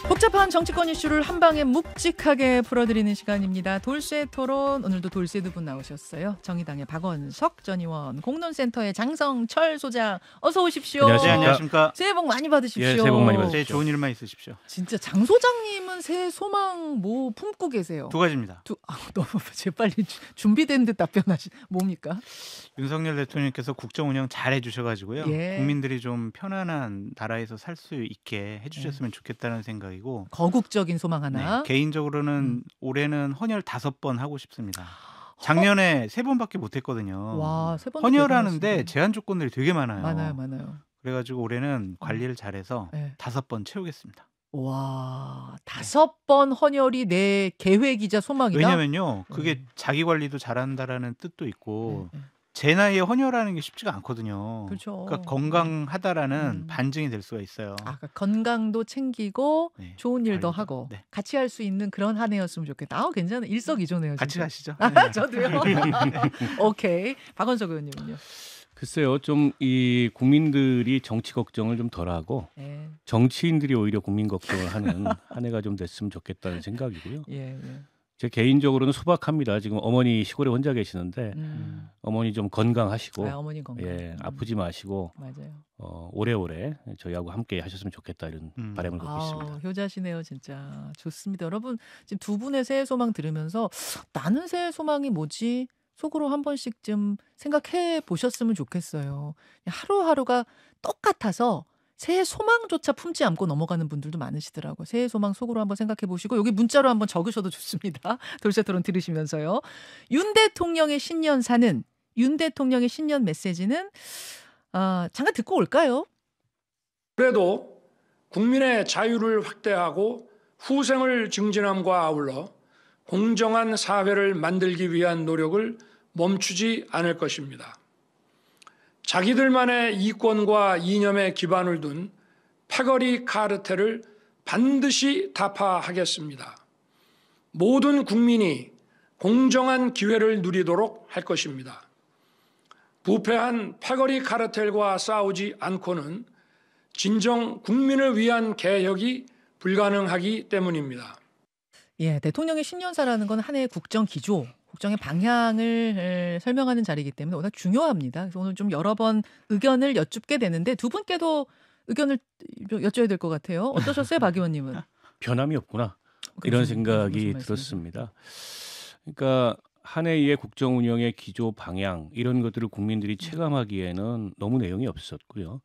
복잡한 정치권 이슈를 한 방에 묵직하게 풀어드리는 시간입니다. 돌쇠 토론, 오늘도 돌쇠 두 분 나오셨어요. 정의당의 박원석 전 의원, 공론센터의 장성철 소장, 어서 오십시오. 안녕하십니까. 안녕하십니까. 새해 복 많이 받으십시오. 예, 새해 복 많이 받으십시오. 좋은 일만 있으십시오. 진짜 장 소장님은 새해 소망 뭐 품고 계세요? 두 가지입니다. 너무 재빨리 준비된 듯 답변하시. 뭡니까? 윤석열 대통령께서 국정 운영 잘 해주셔가지고요. 예. 국민들이 좀 편안한 나라에서 살 수 있게 해주셨으면 좋겠다는 생각이고. 거국적인 소망 하나. 네, 개인적으로는 올해는 헌혈 5번 하고 싶습니다. 작년에 3번밖에 못했거든요. 와, 3번 헌혈하는데 제한 조건들이 되게 많아요. 많아요. 그래가지고 올해는 관리를 잘해서 네. 5번 채우겠습니다. 와, 5번 헌혈이 내 계획이자 소망이다. 왜냐면요, 그게 자기 관리도 잘한다라는 뜻도 있고. 제 나이에 헌혈하는 게 쉽지가 않거든요. 그렇죠. 그러니까 건강하다라는 반증이 될 수가 있어요. 그러니까 건강도 챙기고 네, 좋은 일도 관리도. 하고 네. 같이 할 수 있는 그런 한 해였으면 좋겠다. 괜찮아. 일석이조네요. 같이 진짜. 가시죠. 저도요. 오케이. 박원석 의원님은요. 글쎄요, 좀 이 국민들이 정치 걱정을 좀 덜하고 네. 정치인들이 오히려 국민 걱정을 하는 한 해가 좀 됐으면 좋겠다는 생각이고요. 예. 제 개인적으로는 소박합니다. 지금 어머니 시골에 혼자 계시는데 어머니 좀 건강하시고, 어머니 건강. 예, 아프지 마시고, 맞아요. 오래오래 저희하고 함께 하셨으면 좋겠다 이런 바람을 갖고 있습니다. 효자시네요, 진짜. 좋습니다. 여러분 지금 두 분의 새해 소망 들으면서 나는 새해 소망이 뭐지? 속으로 한 번씩 좀 생각해 보셨으면 좋겠어요. 하루하루가 똑같아서 새해 소망조차 품지 않고 넘어가는 분들도 많으시더라고요. 새해 소망 속으로 한번 생각해 보시고 여기 문자로 한번 적으셔도 좋습니다. 돌쇠 토론 들으시면서요. 윤 대통령의 신년사는, 윤 대통령의 신년 메시지는 잠깐 듣고 올까요? 그래도 국민의 자유를 확대하고 후생을 증진함과 아울러 공정한 사회를 만들기 위한 노력을 멈추지 않을 것입니다. 자기들만의 이권과 이념에 기반을 둔 패거리 카르텔을 반드시 타파하겠습니다. 모든 국민이 공정한 기회를 누리도록 할 것입니다. 부패한 패거리 카르텔과 싸우지 않고는 진정 국민을 위한 개혁이 불가능하기 때문입니다. 예, 대통령의 신년사라는 건 한 해의 국정 기조, 국정의 방향을 설명하는 자리이기 때문에 워낙 중요합니다. 그래서 오늘 좀 여러 번 의견을 여쭙게 되는데 두 분께도 의견을 여쭤야 될 것 같아요. 어떠셨어요, 박 의원님은? 변함이 없구나 이런 생각이 들었습니다. 그러니까 한 해의 국정 운영의 기조 방향 이런 것들을 국민들이 체감하기에는 너무 내용이 없었고요.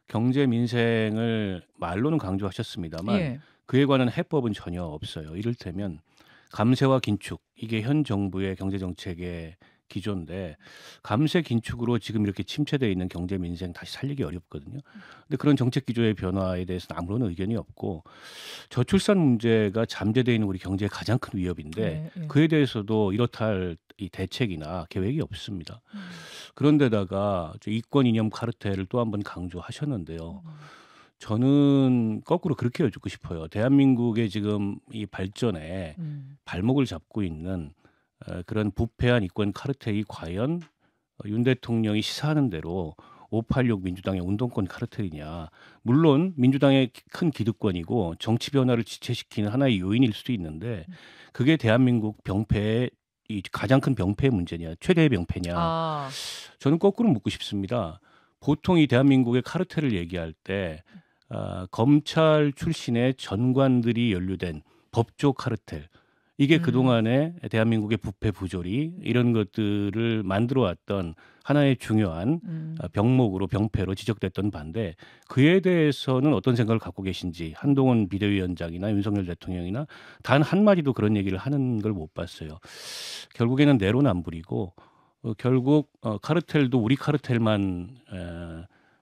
경제 민생을 말로는 강조하셨습니다만 예. 그에 관한 해법은 전혀 없어요. 이를테면 감세와 긴축, 이게 현 정부의 경제정책의 기조인데 감세 긴축으로 지금 이렇게 침체되어 있는 경제 민생 다시 살리기 어렵거든요. 근데 그런 정책 기조의 변화에 대해서는 아무런 의견이 없고 저출산 문제가 잠재되어 있는 우리 경제의 가장 큰 위협인데 그에 대해서도 이렇다 할 이 대책이나 계획이 없습니다. 그런데다가 이권 이념 카르텔을 또 한 번 강조하셨는데요. 저는 거꾸로 그렇게 여쭙고 싶어요. 대한민국의 지금 이 발전에 발목을 잡고 있는 그런 부패한 이권 카르텔이 과연 윤 대통령이 시사하는 대로 586 민주당의 운동권 카르텔이냐. 물론 민주당의 큰 기득권이고 정치 변화를 지체시키는 하나의 요인일 수도 있는데 그게 대한민국 병폐의 이 가장 큰 병폐의 문제냐, 최대의 병폐냐. 저는 거꾸로 묻고 싶습니다. 보통 이 대한민국의 카르텔을 얘기할 때 검찰 출신의 전관들이 연루된 법조 카르텔, 이게 그동안의 대한민국의 부패 부조리 이런 것들을 만들어 왔던 하나의 중요한 병목으로 병폐로 지적됐던 반대, 그에 대해서는 어떤 생각을 갖고 계신지 한동훈 비대위원장이나 윤석열 대통령이나 단 한마디도 그런 얘기를 하는 걸 못 봤어요. 결국에는 내로남불이고 결국 카르텔도 우리 카르텔만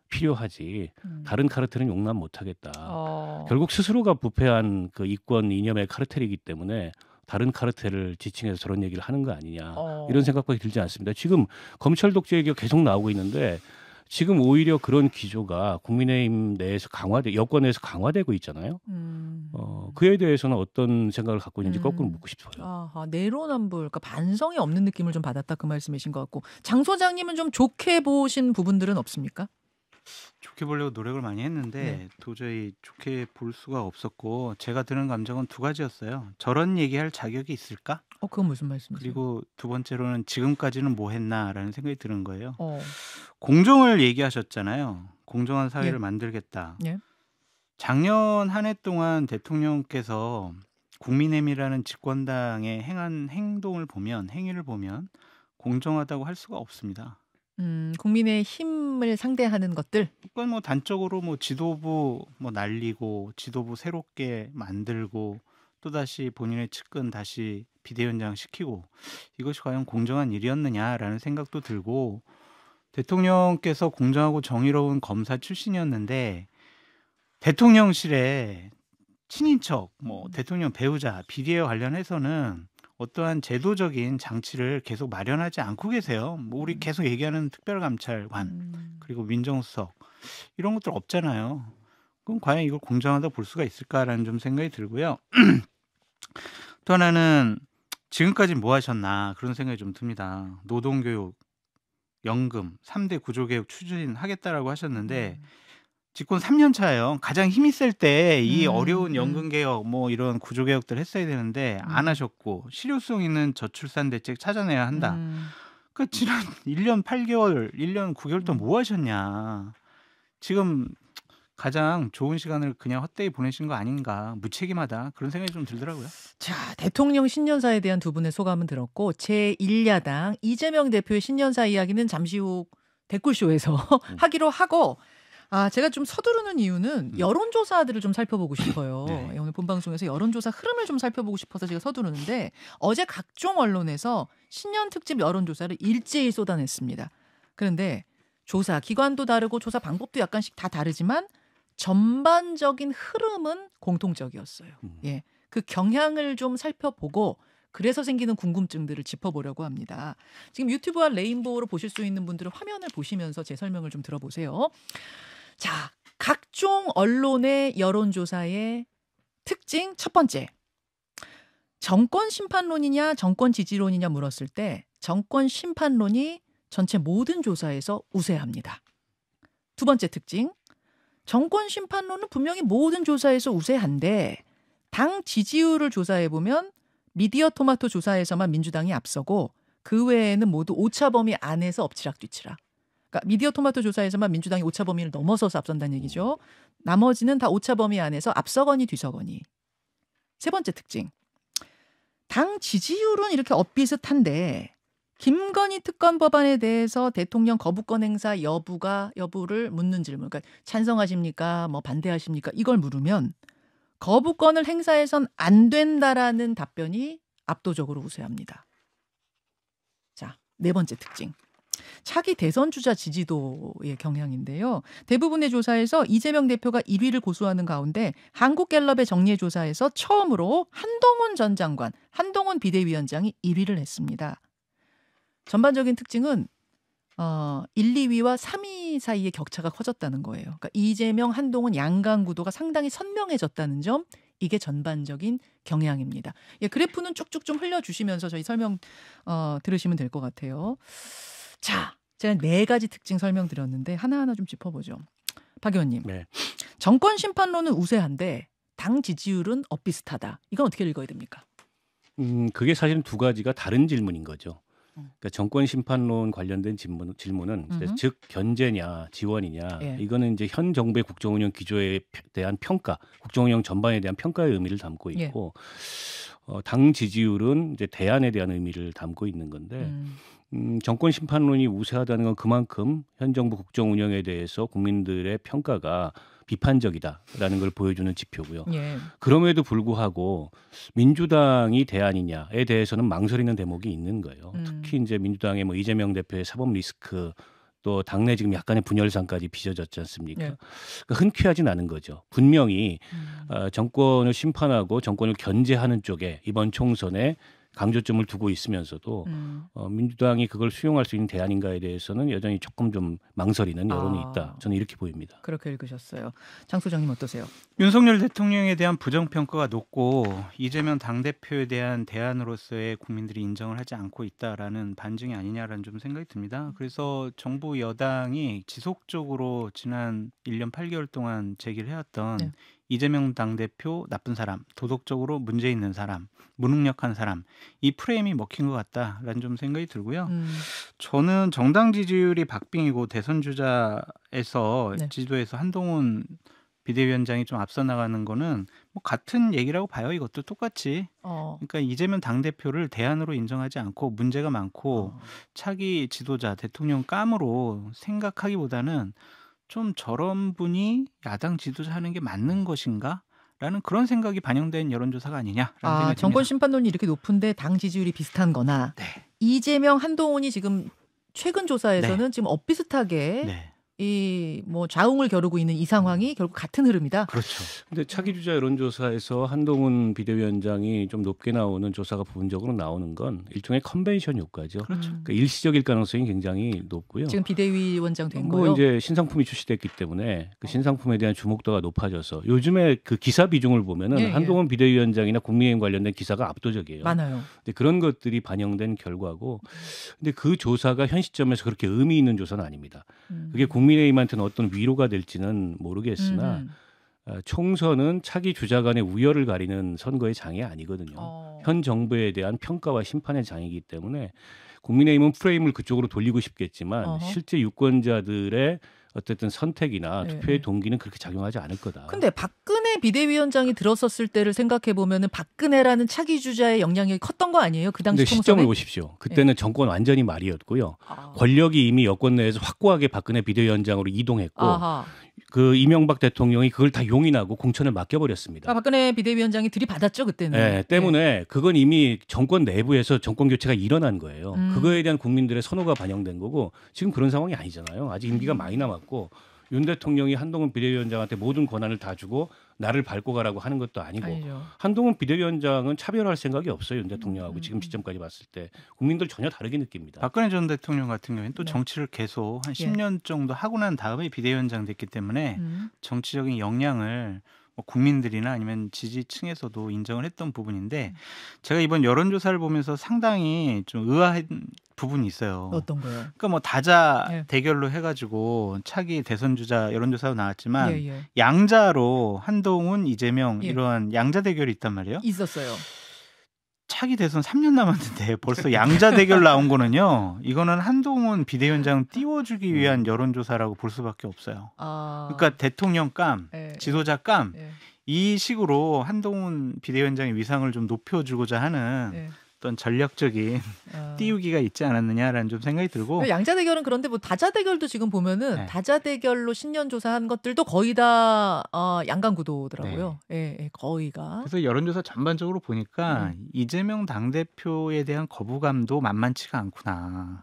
필요하지 다른 카르텔은 용납 못하겠다. 결국 스스로가 부패한 그 이권 이념의 카르텔이기 때문에 다른 카르텔을 지칭해서 저런 얘기를 하는 거 아니냐 이런 생각밖에 들지 않습니다. 지금 검찰 독재 얘기가 계속 나오고 있는데 지금 오히려 그런 기조가 국민의힘 내에서 여권에서 강화되고 있잖아요. 그에 대해서는 어떤 생각을 갖고 있는지 거꾸로 묻고 싶어요. 내로남불, 그러니까 반성이 없는 느낌을 좀 받았다 그 말씀이신 것 같고, 장 소장님은 좀 좋게 보신 부분들은 없습니까? 좋게 보려고 노력을 많이 했는데 네. 도저히 좋게 볼 수가 없었고 제가 드는 감정은 두 가지였어요. 저런 얘기할 자격이 있을까? 그건 무슨 말씀이세요? 그리고 두 번째로는 지금까지는 뭐 했나라는 생각이 드는 거예요. 어. 공정을 얘기하셨잖아요. 공정한 사회를 예. 만들겠다. 예. 작년 한 해 동안 대통령께서 국민의힘이라는 집권당의 행한 행동을 보면 행위를 보면 공정하다고 할 수가 없습니다. 국민의 힘을 상대하는 것들. 그건 뭐 단적으로 뭐 지도부 뭐 날리고 지도부 새롭게 만들고 또다시 본인의 측근 다시 비대위원장 시키고 이것이 과연 공정한 일이었느냐라는 생각도 들고 대통령께서 공정하고 정의로운 검사 출신이었는데 대통령실에 친인척, 뭐 대통령 배우자, 비리에 관련해서는 어떠한 제도적인 장치를 계속 마련하지 않고 계세요. 뭐 우리 계속 얘기하는 특별감찰관 그리고 민정수석 이런 것들 없잖아요. 그럼 과연 이걸 공정하다 볼 수가 있을까라는 좀 생각이 들고요. 또 하나는 지금까지 뭐 하셨나 그런 생각이 좀 듭니다. 노동교육, 연금, 3대 구조개혁 추진하겠다라고 하셨는데 집권 3년 차예요. 가장 힘이 셀 때 이 어려운 연금개혁 뭐 이런 구조개혁들 했어야 되는데 안 하셨고 실효성 있는 저출산 대책 찾아내야 한다. 그러니까 지난 1년 8개월, 1년 9개월 동안 뭐 하셨냐. 지금 가장 좋은 시간을 그냥 헛되이 보내신 거 아닌가. 무책임하다. 그런 생각이 좀 들더라고요. 자, 대통령 신년사에 대한 두 분의 소감은 들었고 제1야당 이재명 대표의 신년사 이야기는 잠시 후 댓글쇼에서 하기로 하고 제가 좀 서두르는 이유는 여론조사들을 좀 살펴보고 싶어요. 네. 오늘 본방송에서 여론조사 흐름을 좀 살펴보고 싶어서 제가 서두르는데 어제 각종 언론에서 신년 특집 여론조사를 일제히 쏟아냈습니다. 그런데 조사 기관도 다르고 조사 방법도 약간씩 다 다르지만 전반적인 흐름은 공통적이었어요. 예, 그 경향을 좀 살펴보고 그래서 생기는 궁금증들을 짚어보려고 합니다. 지금 유튜브와 레인보우로 보실 수 있는 분들은 화면을 보시면서 제 설명을 좀 들어보세요. 자, 각종 언론의 여론조사의 특징 첫 번째. 정권 심판론이냐 정권 지지론이냐 물었을 때 정권 심판론이 전체 모든 조사에서 우세합니다. 두 번째 특징. 정권 심판론은 분명히 모든 조사에서 우세한데 당 지지율을 조사해보면 미디어 토마토 조사에서만 민주당이 앞서고 그 외에는 모두 오차범위 안에서 엎치락뒤치락. 그러니까 미디어 토마토 조사에서만 민주당이 오차범위를 넘어서서 앞선다는 얘기죠. 나머지는 다 오차범위 안에서 앞서거니 뒤서거니. 세 번째 특징. 당 지지율은 이렇게 엇비슷한데 김건희 특검 법안에 대해서 대통령 거부권 행사 여부를 묻는 질문. 그러니까 찬성하십니까? 뭐 반대하십니까? 이걸 물으면 거부권을 행사해선 안 된다라는 답변이 압도적으로 우세합니다. 자, 네 번째 특징. 차기 대선 주자 지지도의 경향인데요. 대부분의 조사에서 이재명 대표가 1위를 고수하는 가운데 한국갤럽의 정리의 조사에서 처음으로 한동훈 전 장관, 한동훈 비대위원장이 1위를 했습니다. 전반적인 특징은 1, 2위와 3위 사이의 격차가 커졌다는 거예요. 그러니까 이재명, 한동훈 양강 구도가 상당히 선명해졌다는 점, 이게 전반적인 경향입니다. 예, 그래프는 쭉쭉 좀 흘려주시면서 저희 설명 들으시면 될 것 같아요. 자, 제가 4가지 특징 설명드렸는데 하나하나 좀 짚어보죠. 박 의원님, 네. 정권 심판론은 우세한데 당 지지율은 엇비슷하다. 이건 어떻게 읽어야 됩니까? 그게 사실은 두 가지가 다른 질문인 거죠. 그러니까 정권 심판론 관련된 질문은 즉 견제냐 지원이냐 예. 이거는 이제 현 정부의 국정운영 기조에 대한 평가, 국정운영 전반에 대한 평가의 의미를 담고 있고 당 지지율은 이제 대안에 대한 의미를 담고 있는 건데 정권 심판론이 우세하다는 건 그만큼 현 정부 국정운영에 대해서 국민들의 평가가 비판적이다라는 걸 보여주는 지표고요. 예. 그럼에도 불구하고 민주당이 대안이냐에 대해서는 망설이는 대목이 있는 거예요. 특히 이제 민주당의 뭐 이재명 대표의 사법 리스크 또 당내 지금 약간의 분열상까지 빚어졌지 않습니까? 네. 그러니까 흔쾌하진 않은 거죠. 분명히 정권을 심판하고 정권을 견제하는 쪽에 이번 총선에 강조점을 두고 있으면서도 민주당이 그걸 수용할 수 있는 대안인가에 대해서는 여전히 조금 좀 망설이는 여론이 있다. 저는 이렇게 보입니다. 그렇게 읽으셨어요. 장 소장님 어떠세요? 윤석열 대통령에 대한 부정평가가 높고 이재명 당대표에 대한 대안으로서의 국민들이 인정을 하지 않고 있다라는 반증이 아니냐라는 좀 생각이 듭니다. 그래서 정부 여당이 지속적으로 지난 1년 8개월 동안 제기를 해왔던 네. 이재명 당대표 나쁜 사람, 도덕적으로 문제 있는 사람, 무능력한 사람, 이 프레임이 먹힌 것 같다라는 좀 생각이 들고요. 저는 정당 지지율이 박빙이고 대선 주자에서 네. 지도에서 한동훈 비대위원장이 좀 앞서 나가는 거는 뭐 같은 얘기라고 봐요. 이것도 똑같이. 그러니까 이재명 당대표를 대안으로 인정하지 않고 문제가 많고 차기 지도자 대통령 감으로 생각하기보다는 좀 저런 분이 야당 지도자 하는 게 맞는 것인가? 라는 그런 생각이 반영된 여론조사가 아니냐라는 생각이 듭니다. 정권 심판론이 이렇게 높은데 당 지지율이 비슷한 거나 네. 이재명 한동훈이 지금 최근 조사에서는 지금 엇비슷하게 네. 이 뭐 좌웅을 겨루고 있는 이 상황이 결국 같은 흐름이다. 그렇죠. 근데 차기 주자 여론조사에서 한동훈 비대위원장이 좀 높게 나오는 조사가 부분적으로 나오는 건 일종의 컨벤션 효과죠. 그렇죠. 그러니까 일시적일 가능성이 굉장히 높고요. 지금 비대위원장 된 뭐 거요. 이제 신상품이 출시됐기 때문에 그 신상품에 대한 주목도가 높아져서 요즘에 그 기사 비중을 보면은 예, 예. 한동훈 비대위원장이나 국민의힘 관련된 기사가 압도적이에요. 많아요. 근데 그런 것들이 반영된 결과고, 근데 그 조사가 현 시점에서 그렇게 의미 있는 조사는 아닙니다. 그게 국민의힘한테는 어떤 위로가 될지는 모르겠으나 총선은 차기 주자 간의 우열을 가리는 선거의 장이 아니거든요. 현 정부에 대한 평가와 심판의 장이기 때문에 국민의힘은 프레임을 그쪽으로 돌리고 싶겠지만 실제 유권자들의 어쨌든 선택이나 네, 투표의 네. 동기는 그렇게 작용하지 않을 거다. 근데 박근혜 비대위원장이 들었었을 때를 생각해 보면은 박근혜라는 차기 주자의 영향력이 컸던 거 아니에요? 그 당시 근데 시점을 총선에? 보십시오. 그때는 정권 완전히 말이었고요. 아. 권력이 이미 여권 내에서 확고하게 박근혜 비대위원장으로 이동했고 아하. 그 이명박 대통령이 그걸 다 용인하고 공천을 맡겨버렸습니다. 박근혜 비대위원장이 들이받았죠 그때는. 네, 때문에 그건 이미 정권 내부에서 정권 교체가 일어난 거예요. 그거에 대한 국민들의 선호가 반영된 거고 지금 그런 상황이 아니잖아요. 아직 임기가 많이 남았고 윤 대통령이 한동훈 비대위원장한테 모든 권한을 다 주고 나를 밟고 가라고 하는 것도 아니고 아니죠. 한동훈 비대위원장은 차별할 생각이 없어요. 윤 대통령하고 지금 시점까지 봤을 때 국민들 전혀 다르게 느낍니다. 박근혜 전 대통령 같은 경우에는 또 네. 정치를 계속 한 예. 10년 정도 하고 난 다음에 비대위원장 됐기 때문에 정치적인 역량을 뭐 국민들이나 아니면 지지층에서도 인정을 했던 부분인데 제가 이번 여론조사를 보면서 상당히 좀 의아한 부분이 있어요. 어떤 거요? 그러니까 뭐 다자 예. 대결로 해가지고 차기 대선 주자 여론조사도 나왔지만 예, 예. 양자로 한동훈, 이재명 예. 이러한 양자 대결이 있단 말이에요. 있었어요. 차기 대선 3년 남았는데 벌써 양자 대결 나온 거는요. 이거는 한동훈 비대위원장 띄워주기 위한 여론조사라고 볼 수밖에 없어요. 그러니까 대통령 감, 예, 지도자 감, 예, 이 식으로 한동훈 비대위원장의 위상을 좀 높여주고자 하는 예. 어떤 전략적인 띄우기가 있지 않았느냐라는 좀 생각이 들고. 양자 대결은 그런데 뭐 다자 대결도 지금 보면은 네. 다자 대결로 신년 조사한 것들도 거의 다 양강 구도더라고요. 예, 예, 거의가. 그래서 여론조사 전반적으로 보니까 이재명 당대표에 대한 거부감도 만만치가 않구나.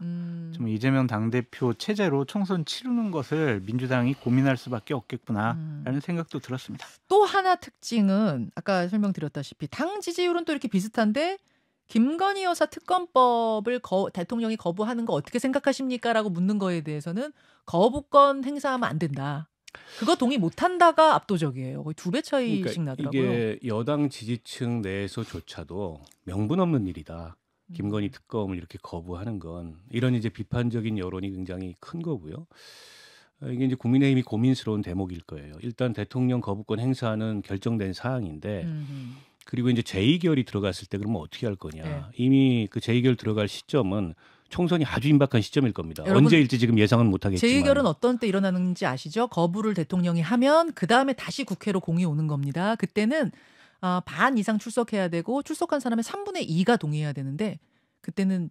좀 이재명 당대표 체제로 총선 치르는 것을 민주당이 고민할 수밖에 없겠구나라는 생각도 들었습니다. 또 하나 특징은 아까 설명드렸다시피 당 지지율은 또 이렇게 비슷한데 김건희 여사 특검법을 대통령이 거부하는 거 어떻게 생각하십니까? 라고 묻는 거에 대해서는 거부권 행사하면 안 된다. 그거 동의 못한다가 압도적이에요. 거의 2배 차이씩 나더라고요. 이게 여당 지지층 내에서조차도 명분 없는 일이다. 김건희 특검을 이렇게 거부하는 건 이런 이제 비판적인 여론이 굉장히 큰 거고요. 이게 이제 국민의힘이 고민스러운 대목일 거예요. 일단 대통령 거부권 행사는 결정된 사항인데 그리고 이제 제2결이 들어갔을 때 그러면 어떻게 할 거냐. 네. 이미 그 제2결 들어갈 시점은 총선이 아주 임박한 시점일 겁니다. 여러분, 언제일지 지금 예상은 못하겠지만. 제2결은 어떤 때 일어나는지 아시죠? 거부를 대통령이 하면 그다음에 다시 국회로 공이 오는 겁니다. 그때는 반 이상 출석해야 되고 출석한 사람의 3분의 2가 동의해야 되는데 그때는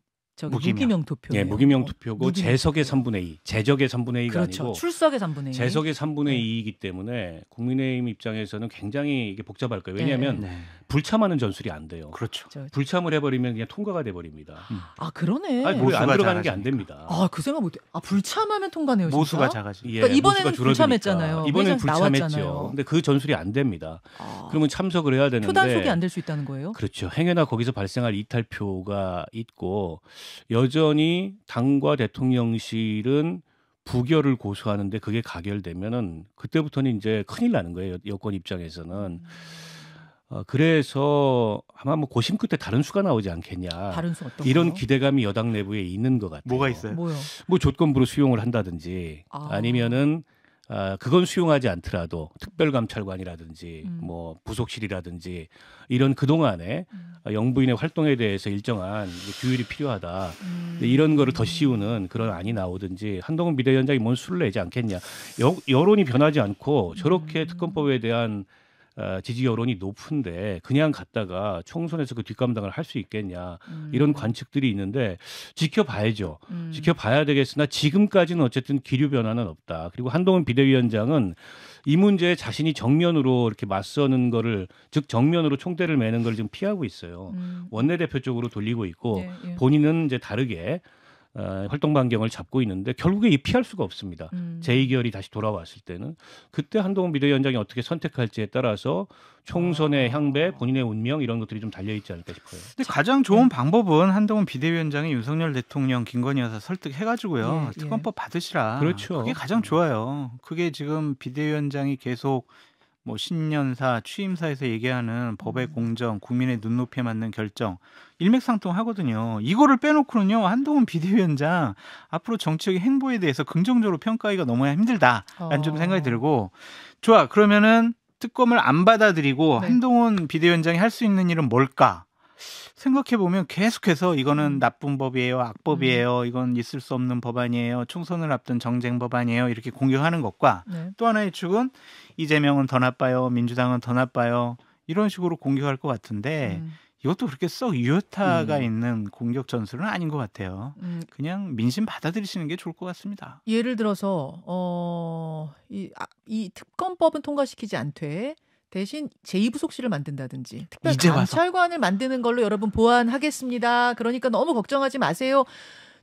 무기명 투표예요. 예, 무기명 투표고 무기명 재석의 투표. 3분의 2, 재적의 3분의 2가 그렇죠. 아니고 출석의 3분의 2. 재석의 3분의 네. 2이기 때문에 국민의힘 입장에서는 굉장히 이게 복잡할 거예요. 왜냐하면 네. 불참하는 전술이 안 돼요. 그렇죠. 불참을 해버리면 그냥 통과가 돼버립니다. 아 그러네. 아니, 안 들어가는 게 안 됩니다. 아, 그 생각 못해. 아, 불참하면 통과네요. 진짜? 모수가 작아지. 예, 그러니까 이번에는 모수가 줄어드니까. 불참했잖아요. 이번에는 회장에서 불참했죠. 나왔잖아요. 근데 그 전술이 안 됩니다. 그러면 참석을 해야 되는데 표단속이 안 될 수 있다는 거예요? 그렇죠. 행여나 거기서 발생할 이탈표가 있고 여전히 당과 대통령실은 부결을 고수하는데 그게 가결되면은 그때부터는 이제 큰일 나는 거예요. 여권 입장에서는. 그래서 아마 뭐 고심 끝에 다른 수가 나오지 않겠냐. 다른 수 어떤 이런 거요? 기대감이 여당 내부에 있는 것 같아요. 뭐가 있어요? 뭐요? 뭐 조건부로 수용을 한다든지 아니면은 그건 수용하지 않더라도 특별감찰관이라든지 뭐 부속실이라든지 이런 그동안에 영부인의 활동에 대해서 일정한 규율이 필요하다. 이런 거를 더 씌우는 그런 안이 나오든지 한동훈 비대위원장이 뭔 수를 내지 않겠냐. 여론이 변하지 않고 저렇게 특검법에 대한 지지 여론이 높은데 그냥 갔다가 총선에서 그 뒷감당을 할 수 있겠냐 이런 관측들이 있는데 지켜봐야죠. 지켜봐야 되겠으나 지금까지는 어쨌든 기류 변화는 없다. 그리고 한동훈 비대위원장은 이 문제에 자신이 정면으로 이렇게 맞서는 거를 즉 정면으로 총대를 매는 걸 지금 피하고 있어요. 원내대표 쪽으로 돌리고 있고 예. 본인은 이제 다르게 활동 반경을 잡고 있는데 결국에 이 피할 수가 없습니다. 제2결이 다시 돌아왔을 때는 그때 한동훈 비대위원장이 어떻게 선택할지에 따라서 총선의 향배, 본인의 운명 이런 것들이 좀 달려있지 않을까 싶어요. 근데 가장 좋은 방법은 한동훈 비대위원장이 윤석열 대통령, 김건희 여사 설득해가지고요. 예. 특검법 받으시라. 그렇죠. 그게 가장 좋아요. 그게 지금 비대위원장이 계속 뭐 신년사, 취임사에서 얘기하는 법의 공정, 국민의 눈높이에 맞는 결정 일맥상통하거든요. 이거를 빼놓고는요. 한동훈 비대위원장 앞으로 정치적인 행보에 대해서 긍정적으로 평가하기가 너무 힘들다라는 좀 생각이 들고 좋아. 그러면은 특검을 안 받아들이고 네. 한동훈 비대위원장이 할 수 있는 일은 뭘까? 생각해보면 계속해서 이거는 나쁜 법이에요. 악법이에요. 이건 있을 수 없는 법안이에요. 총선을 앞둔 정쟁 법안이에요. 이렇게 공격하는 것과 네. 또 하나의 축은 이재명은 더 나빠요. 민주당은 더 나빠요. 이런 식으로 공격할 것 같은데 이것도 그렇게 썩 유효타가 있는 공격 전술은 아닌 것 같아요. 그냥 민심 받아들이시는 게 좋을 것 같습니다. 예를 들어서 이 특검법은 통과시키지 않되 대신 제2부속실을 만든다든지 특별감찰관을 만드는 걸로 여러분 보완하겠습니다. 그러니까 너무 걱정하지 마세요.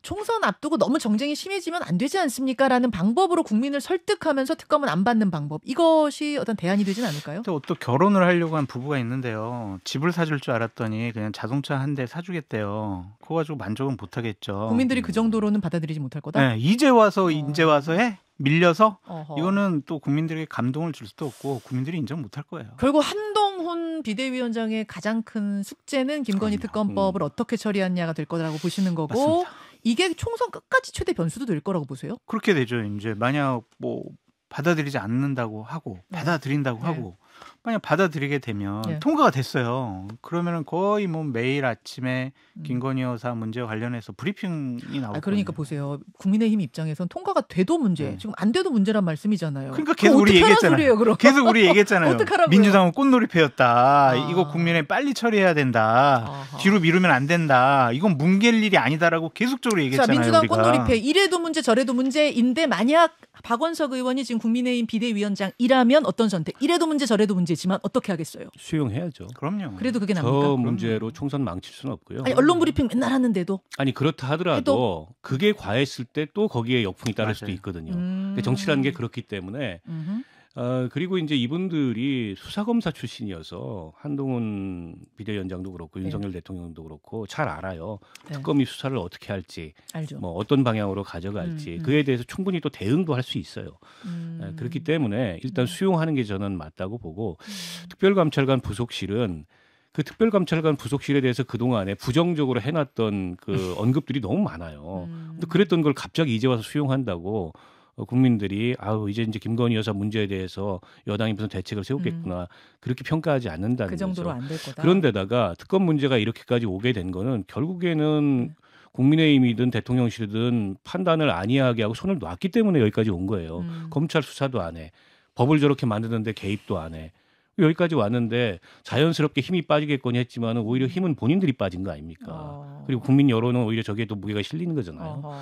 총선 앞두고 너무 정쟁이 심해지면 안 되지 않습니까? 라는 방법으로 국민을 설득하면서 특검은 안 받는 방법. 이것이 어떤 대안이 되진 않을까요? 또 결혼을 하려고 한 부부가 있는데요. 집을 사줄 줄 알았더니 그냥 자동차 한 대 사주겠대요. 그거 가지고 만족은 못하겠죠. 국민들이 그 정도로는 받아들이지 못할 거다? 네, 이제 와서 해? 밀려서? 어허. 이거는 또 국민들에게 감동을 줄 수도 없고 국민들이 인정 못할 거예요. 결국 한동훈 비대위원장의 가장 큰 숙제는 김건희 특검법을 어떻게 처리하느냐가 될 거라고 보시는 거고 맞습니다. 이게 총선 끝까지 최대 변수도 될 거라고 보세요? 그렇게 되죠. 이제 만약 뭐 받아들이지 않는다고 하고 받아들인다고 하고 만약 받아들이게 되면 통과가 됐어요. 그러면은 거의 뭐 매일 아침에 김건희 여사 문제와 관련해서 브리핑이 나오고. 그러니까 보세요. 국민의힘 입장에선 통과가 돼도 문제, 지금 안 돼도 문제란 말씀이잖아요. 그러니까 계속 우리 얘기했잖아요. 계속 우리 얘기했잖아요. 어떡하라고요? 민주당은 꽃놀이패였다. 이거 국민에 빨리 처리해야 된다. 뒤로 미루면 안 된다. 이건 뭉갤 일이 아니다라고 계속적으로 얘기했잖아요. 자, 민주당 우리가. 꽃놀이패 이래도 문제 저래도 문제인데 만약 박원석 의원이 지금 국민의힘 비대위원장이라면 어떤 선택? 이래도 문제 저래도 문제지만 어떻게 하겠어요? 수용해야죠. 그럼요. 그래도 그게 납니까? 저 문제로 총선 망칠 수는 없고요. 아니, 언론 브리핑 맨날 하는데도. 아니 그렇다 하더라도 그게 과했을 때 또 거기에 역풍이 따를 수도 있거든요. 정치라는 게 그렇기 때문에 그리고 이제 이분들이 수사검사 출신이어서 한동훈 비대위원장도 그렇고 윤석열 대통령도 그렇고 잘 알아요. 특검이 수사를 어떻게 할지, 알죠. 뭐 어떤 방향으로 가져갈지 그에 대해서 충분히 또 대응도 할 수 있어요. 그렇기 때문에 일단 수용하는 게 저는 맞다고 보고 특별감찰관 부속실은 그 특별감찰관 부속실에 대해서 그동안에 부정적으로 해놨던 그 언급들이 너무 많아요. 근데 그랬던 걸 갑자기 이제 와서 수용한다고 국민들이 이제 김건희 여사 문제에 대해서 여당이 무슨 대책을 세우겠구나 그렇게 평가하지 않는다는 그 정도로 거죠. 안 될 거다. 그런데다가 특검 문제가 이렇게까지 오게 된 거는 결국에는 국민의힘이든 대통령실이든 판단을 안이하게 하고 손을 놨기 때문에 여기까지 온 거예요. 검찰 수사도 안 해. 법을 저렇게 만드는데 개입도 안 해. 여기까지 왔는데 자연스럽게 힘이 빠지겠거니 했지만 오히려 힘은 본인들이 빠진 거 아닙니까? 그리고 국민 여론은 오히려 저기에 또 무게가 실리는 거잖아요.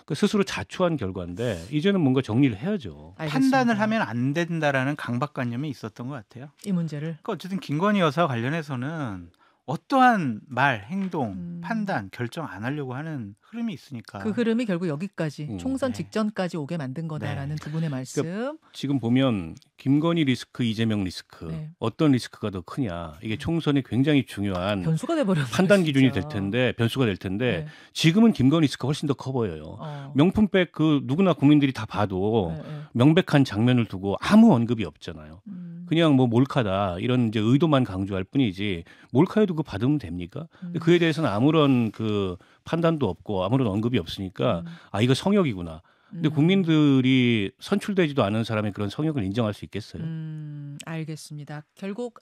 그 스스로 자초한 결과인데 이제는 뭔가 정리를 해야죠. 알겠습니다. 판단을 하면 안 된다라는 강박관념이 있었던 것 같아요. 이 문제를. 그러니까 어쨌든 김건희 여사 관련해서는 어떠한 말, 행동, 판단, 결정 안 하려고 하는 흐름이 있으니까. 그 흐름이 결국 여기까지 총선 네. 직전까지 오게 만든 거다라는 네. 두 분의 말씀. 지금 보면 김건희 리스크, 이재명 리스크 네. 어떤 리스크가 더 크냐 이게 총선이 굉장히 중요한 변수가 돼버렸어요. 판단 기준이 진짜. 될 텐데 변수가 될 텐데 네. 지금은 김건희 리스크가 훨씬 더 커 보여요. 어. 명품백 그 누구나 국민들이 다 봐도 네, 네. 명백한 장면을 두고 아무 언급이 없잖아요. 음. 그냥 뭐 몰카다 이런 이제 의도만 강조할 뿐이지 몰카에도 그거 받으면 됩니까? 근데 그에 대해서는 아무런 그 판단도 없고 아무런 언급이 없으니까 아 이거 성역이구나. 근데 국민들이 선출되지도 않은 사람의 그런 성역을 인정할 수 있겠어요? 알겠습니다. 결국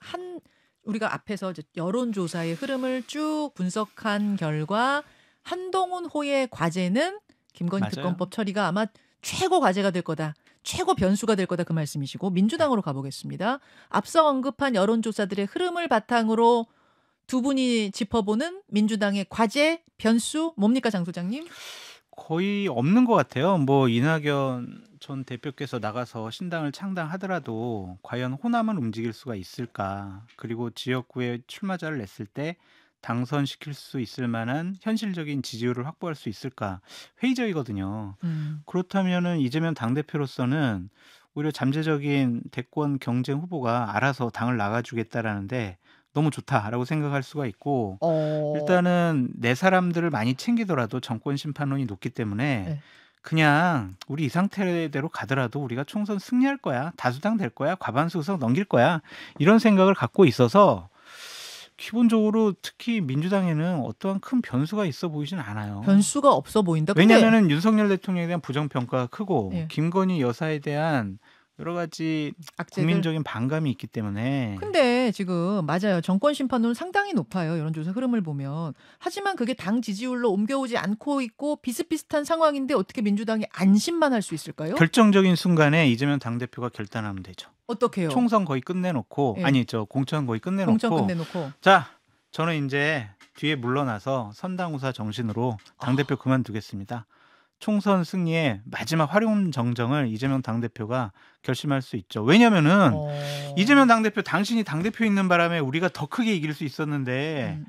우리가 앞에서 이제 여론조사의 흐름을 쭉 분석한 결과 한동훈 호의 과제는 김건희 맞아요. 특검법 처리가 아마 최고 과제가 될 거다. 최고 변수가 될 거다 그 말씀이시고 민주당으로 가보겠습니다. 앞서 언급한 여론조사들의 흐름을 바탕으로 두 분이 짚어보는 민주당의 과제, 변수 뭡니까 장 소장님? 거의 없는 것 같아요. 뭐 이낙연 전 대표께서 나가서 신당을 창당하더라도 과연 호남은 움직일 수가 있을까? 그리고 지역구에 출마자를 냈을 때 당선시킬 수 있을 만한 현실적인 지지율을 확보할 수 있을까? 회의적이거든요. 그렇다면은 이재명 당대표로서는 오히려 잠재적인 대권 경쟁 후보가 알아서 당을 나가주겠다라는데 너무 좋다라고 생각할 수가 있고 일단은 내 사람들을 많이 챙기더라도 정권 심판론이 높기 때문에 네. 그냥 우리 이 상태대로 가더라도 우리가 총선 승리할 거야. 다수당 될 거야. 과반수 의석 넘길 거야. 이런 생각을 갖고 있어서 기본적으로 특히 민주당에는 어떠한 큰 변수가 있어 보이진 않아요. 변수가 없어 보인다. 근데 왜냐하면 윤석열 대통령에 대한 부정평가가 크고 예. 김건희 여사에 대한 여러 가지 악재들. 국민적인 반감이 있기 때문에 근데 지금 맞아요. 정권 심판론 상당히 높아요. 여론조사 흐름을 보면. 하지만 그게 당 지지율로 옮겨오지 않고 있고 비슷비슷한 상황인데 어떻게 민주당이 안심만 할 수 있을까요? 결정적인 순간에 이재명 당대표가 결단하면 되죠. 어떻게 해요? 총선 거의 끝내놓고 예. 공천 거의 끝내놓고 공천 끝내놓고. 자 저는 이제 뒤에 물러나서 선당우사 정신으로 당대표 그만두겠습니다. 총선 승리의 마지막 활용 정정을 이재명 당대표가 결심할 수 있죠. 왜냐면은 이재명 당대표 당신이 당대표 있는 바람에 우리가 더 크게 이길 수 있었는데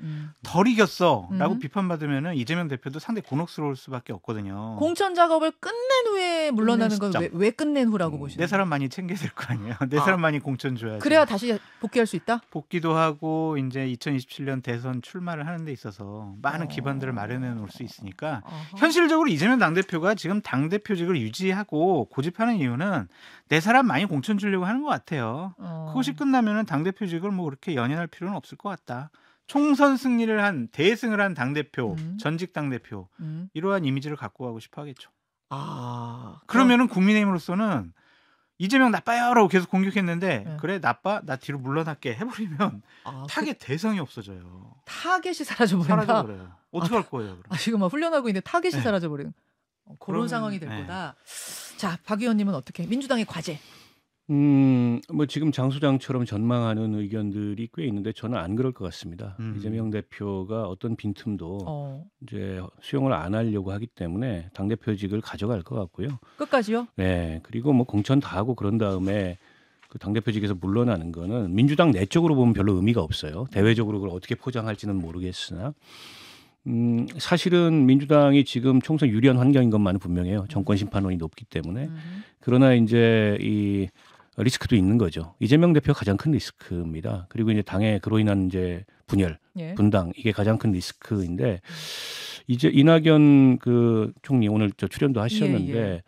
덜 이겼어 라고 비판받으면은 이재명 대표도 상당히 곤혹스러울 수밖에 없거든요. 공천 작업을 끝낸 후에 물러나는 건 왜 끝낸 후라고 보시나요? 내 사람 많이 챙겨야 될 거 아니에요. 내 사람 많이 공천 줘야지. 그래야 다시 복귀할 수 있다? 복귀도 하고 이제 2027년 대선 출마를 하는 데 있어서 많은 기반들을 마련해 놓을 수 있으니까 현실적으로 이재명 당대표가 지금 당대표직을 유지하고 고집하는 이유는 내 사람 많이 공천 주려고 하는 것 같아요. 그것이 끝나면은 당대표직을 뭐 그렇게 연연할 필요는 없을 것 같다. 총선 승리를 한 대승을 한 당대표, 전직 당대표 이러한 이미지를 갖고 가고 싶어 하겠죠. 그러면은 국민의힘으로서는 이재명 나빠요라고 계속 공격했는데 네. 그래 나빠 나 뒤로 물러날게 해버리면 타겟 대상이 없어져요. 타겟이 사라져버린다. 사라져버려요. 어떻게 할 거예요? 그럼? 지금 막 훈련하고 있는데 타겟이 네. 사라져버리는 그런 그러면, 상황이 될 네. 거다. 자, 박 의원님은 어떻게? 민주당의 과제. 뭐 지금 장 소장처럼 전망하는 의견들이 꽤 있는데 저는 안 그럴 것 같습니다. 이재명 대표가 어떤 빈틈도 이제 수용을 안 하려고 하기 때문에 당대표직을 가져갈 것 같고요. 끝까지요? 네. 그리고 뭐 공천 다 하고 그런 다음에 그 당대표직에서 물러나는 거는 민주당 내적으로 보면 별로 의미가 없어요. 대외적으로 그걸 어떻게 포장할지는 모르겠으나 사실은 민주당이 지금 총선 유리한 환경인 것만은 분명해요. 정권 심판론이 높기 때문에. 그러나 이제 이 리스크도 있는 거죠. 이재명 대표가 가장 큰 리스크입니다. 그리고 이제 당의 그로 인한 이제 분열, 예. 분당 이게 가장 큰 리스크인데 이제 이낙연 그 총리 오늘 저 출연도 하셨는데 예.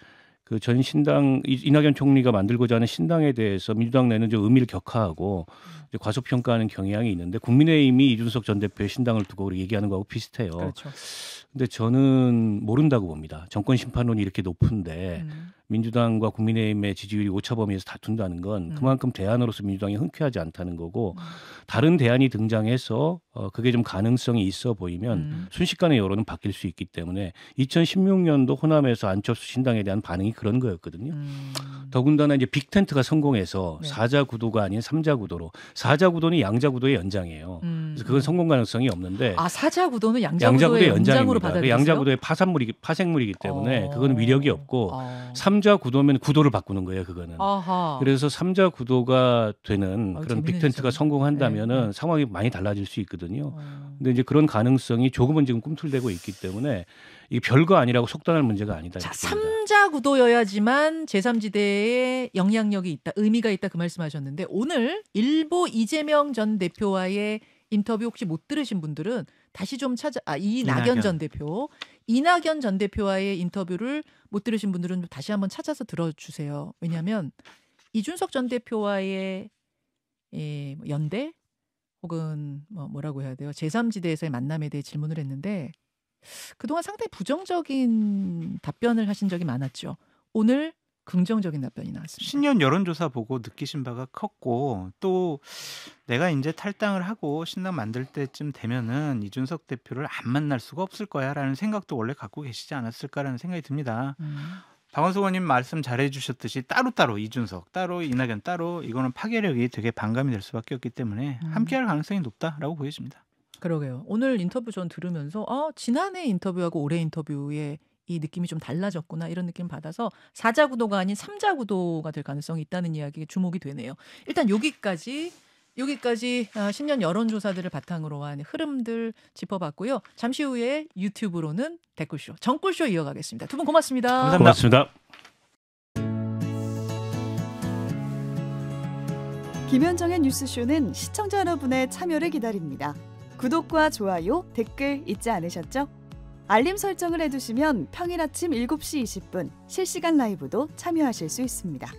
그 전 신당 이낙연 총리가 만들고자 하는 신당에 대해서 민주당 내는 좀 의미를 격하하고 이제 과소평가하는 경향이 있는데 국민의힘이 이준석 전 대표의 신당을 두고 얘기하는 거하고 비슷해요. 그렇죠. 근데 저는 모른다고 봅니다. 정권 심판론이 이렇게 높은데 민주당과 국민의힘의 지지율이 오차범위에서 다툰다는 건 그만큼 대안으로서 민주당이 흔쾌하지 않다는 거고 다른 대안이 등장해서 그게 좀 가능성이 있어 보이면 순식간에 여론은 바뀔 수 있기 때문에 2016년도 호남에서 안철수 신당에 대한 반응이 그런 거였거든요. 더군다나 이제 빅텐트가 성공해서 네. 4자 구도가 아닌 3자 구도로 4자 구도는 양자 구도의 연장이에요. 그래서 그건 성공 가능성이 없는데 사자 구도는 양자 양자 구도의 구도의 연장으로 연장입니다. 받아들였어요. 양자 구도의 파생물이기 때문에 그거는 위력이 없고 3자 구도면 구도를 바꾸는 거예요. 그거는. 아하. 그래서 3자 구도가 되는 그런 재밌는 빅텐트가 지점이네. 성공한다면은 네. 상황이 많이 달라질 수 있거든요. 근데 이제 그런 가능성이 조금은 지금 꿈틀대고 있기 때문에 이게 별거 아니라고 속단할 문제가 아니다. 자, 이렇게 봅니다. 3자 구도여야지만 제3지대에 영향력이 있다, 의미가 있다 그 말씀하셨는데 오늘 일보 이재명 전 대표와의 인터뷰 혹시 못 들으신 분들은 다시 좀 이낙연 전 대표, 이낙연 전 대표와의 인터뷰를 못 들으신 분들은 다시 한번 찾아서 들어주세요. 왜냐하면 이준석 전 대표와의 연대 혹은 뭐라고 해야 돼요? 제3지대에서의 만남에 대해 질문을 했는데 그동안 상당히 부정적인 답변을 하신 적이 많았죠. 오늘 긍정적인 답변이 나왔습니다. 신년 여론조사 보고 느끼신 바가 컸고 또 내가 이제 탈당을 하고 신당 만들 때쯤 되면은 이준석 대표를 안 만날 수가 없을 거야라는 생각도 원래 갖고 계시지 않았을까라는 생각이 듭니다. 박원석 의원님 말씀 잘해주셨듯이 따로따로 이준석, 따로 이낙연, 따로 이거는 파괴력이 되게 반감이 될 수밖에 없기 때문에 함께할 가능성이 높다라고 보여집니다. 그러게요. 오늘 인터뷰 전 들으면서 지난해 인터뷰하고 올해 인터뷰의 이 느낌이 좀 달라졌구나 이런 느낌 받아서 4자 구도가 아닌 3자 구도가 될 가능성이 있다는 이야기에 주목이 되네요. 일단 여기까지 신년 여론조사들을 바탕으로 한 흐름들 짚어봤고요. 잠시 후에 유튜브로는 댓글쇼, 정꿀쇼 이어가겠습니다. 두 분 고맙습니다. 감사합니다. 고맙습니다. 김현정의 뉴스쇼는 시청자 여러분의 참여를 기다립니다. 구독과 좋아요, 댓글 잊지 않으셨죠? 알림 설정을 해두시면 평일 아침 7시 20분 실시간 라이브도 참여하실 수 있습니다.